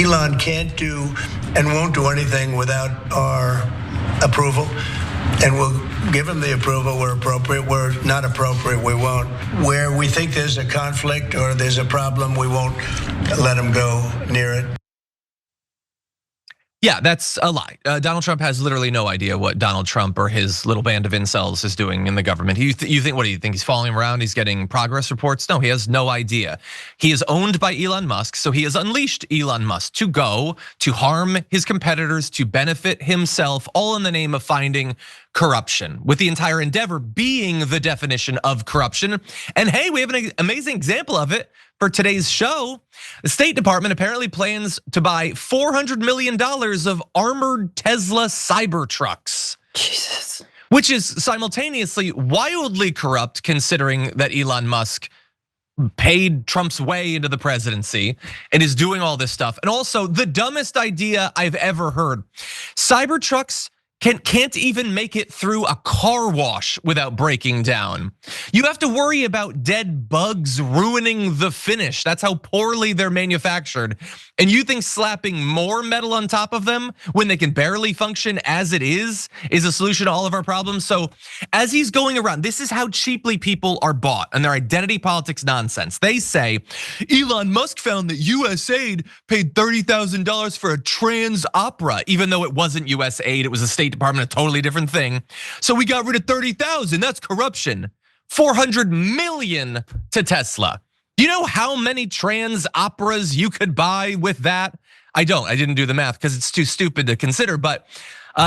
Elon can't do and won't do anything without our approval. And we'll give him the approval where appropriate. Where not appropriate, we won't. Where we think there's a conflict or there's a problem, we won't let him go near it. Yeah, that's a lie. Donald Trump has literally no idea what Donald Trump or his little band of incels is doing in the government. You think, what do you think? He's following around, he's getting progress reports? No, he has no idea. He is owned by Elon Musk, so he has unleashed Elon Musk to go to harm his competitors, to benefit himself, all in the name of finding corruption, with the entire endeavor being the definition of corruption. And hey, we have an amazing example of it for today's show. The State Department apparently plans to buy $400 million of armored Tesla Cybertrucks. Jesus. Which is simultaneously wildly corrupt, considering that Elon Musk paid Trump's way into the presidency and is doing all this stuff. And also the dumbest idea I've ever heard. Cybertrucks can't even make it through a car wash without breaking down. You have to worry about dead bugs ruining the finish. That's how poorly they're manufactured. And you think slapping more metal on top of them when they can barely function as it is a solution to all of our problems? So as he's going around, this is how cheaply people are bought and their identity politics nonsense. They say, Elon Musk found that USAID paid $30,000 for a trans opera, even though it wasn't USAID, it was a State Department, a totally different thing. So we got rid of 30,000, that's corruption. 400 million to Tesla. Do you know how many trans operas you could buy with that? I didn't do the math because it's too stupid to consider, but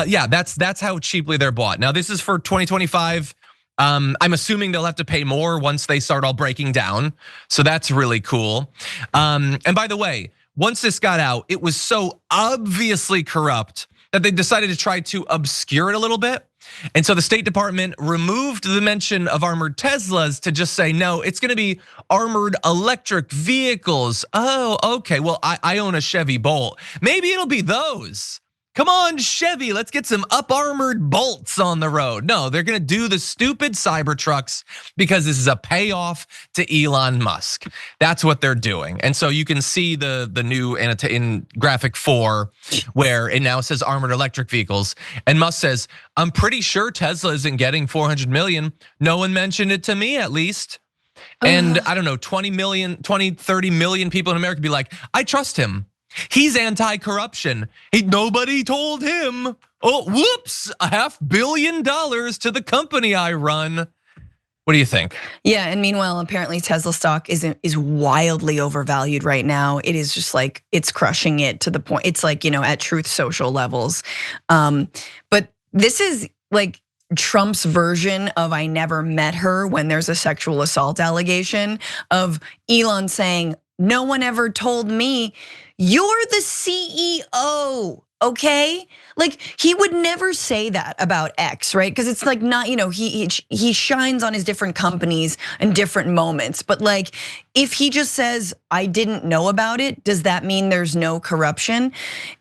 yeah, that's how cheaply they're bought. Now this is for 2025. I'm assuming they'll have to pay more once they start all breaking down. So that's really cool. And by the way, once this got out, it was so obviously corrupt that they decided to try to obscure it a little bit. And so the State Department removed the mention of armored Teslas to just say, no, it's gonna be armored electric vehicles. Oh, okay, well, I own a Chevy Bolt. Maybe it'll be those. Come on, Chevy, let's get some up-armored Bolts on the road. No, they're gonna do the stupid Cybertrucks because this is a payoff to Elon Musk. That's what they're doing. And so you can see the new in graphic 4 where it now says armored electric vehicles. And Musk says, I'm pretty sure Tesla isn't getting 400 million. No one mentioned it to me at least. And I don't know, 20, 30 million people in America be like, I trust him. He's anti-corruption. Nobody told him. Oh, whoops, $500 million to the company I run. What do you think? Yeah, and meanwhile, apparently Tesla stock is wildly overvalued right now. It is just like, it's crushing it to the point, it's like, at Truth Social levels. But this is like Trump's version of I never met her when there's a sexual assault allegation of Elon saying, no one ever told me. You're the CEO, okay? Like he would never say that about X, right? Because it's like not, he shines on his different companies in different moments. But like, if he just says, I didn't know about it, does that mean there's no corruption?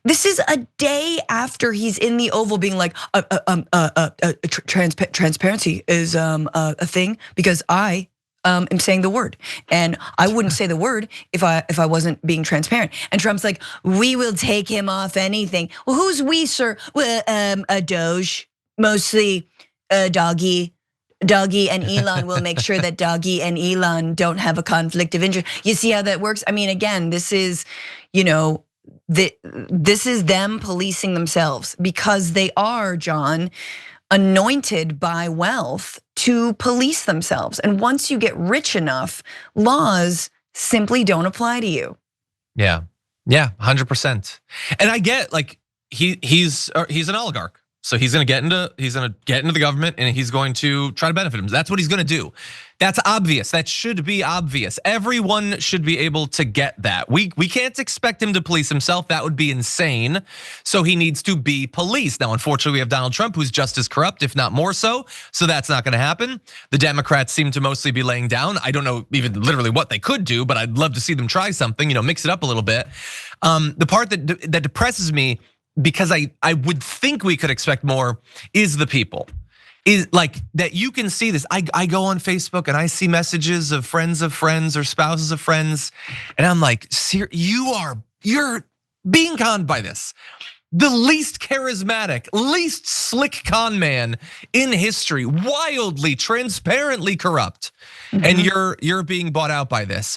This is a day after he's in the Oval being like, transparency is a thing because I am saying the word, and I wouldn't say the word if I wasn't being transparent. And Trump's like, we will take him off anything. Well, who's we, sir? Well, a Doge, mostly Doggy and Elon will make sure that Doggy and Elon don't have a conflict of interest. You see how that works? I mean, again, this is, this is them policing themselves because they are, John, anointed by wealth to police themselves. And once you get rich enough, laws simply don't apply to you. Yeah, 100%. And I get like he's an oligarch. So he's gonna get into the government and he's going to try to benefit him. That's what he's gonna do. That's obvious. That should be obvious. Everyone should be able to get that. We can't expect him to police himself. That would be insane. So he needs to be policed. Now, unfortunately, we have Donald Trump, who's just as corrupt, if not more so. So that's not gonna happen. The Democrats seem to mostly be laying down. I don't know even literally what they could do, but I'd love to see them try something, mix it up a little bit. The part that depresses me, because I would think we could expect more, is the people. Is like that you can see this. I go on Facebook and I see messages of friends or spouses of friends, and I'm like, you're being conned by this. The least charismatic, least slick con man in history, wildly, transparently corrupt. And you're being bought out by this.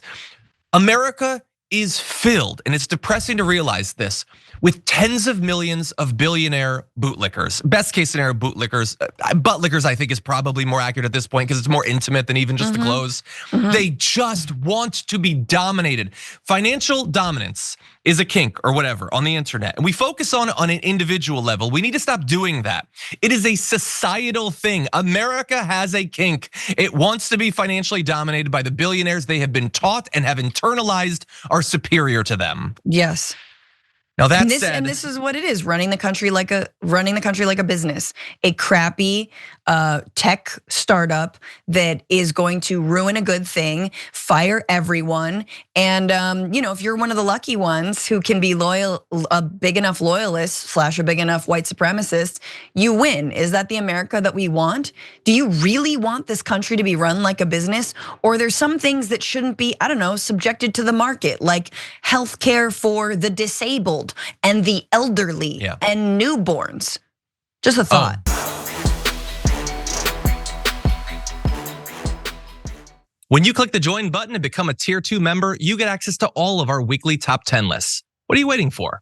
America is filled, and it's depressing to realize this, with tens of millions of billionaire bootlickers. Best case scenario bootlickers, buttlickers I think is probably more accurate at this point because it's more intimate than even just the clothes. They just want to be dominated. Financial dominance is a kink or whatever on the internet. And we focus on an individual level. We need to stop doing that. It is a societal thing. America has a kink. It wants to be financially dominated by the billionaires they have been taught and have internalized are superior to them. Yes. Now that said, and this is what it is: running the country like a business, a crappy tech startup that is going to ruin a good thing, fire everyone, and if you're one of the lucky ones who can be loyal, a big enough loyalist / a big enough white supremacist, you win. Is that the America that we want? Do you really want this country to be run like a business, or there's some things that shouldn't be, I don't know, subjected to the market, like healthcare for the disabled and the elderly and newborns? Just a thought. When you click the join button and become a tier 2 member, you get access to all of our weekly top 10 lists. What are you waiting for?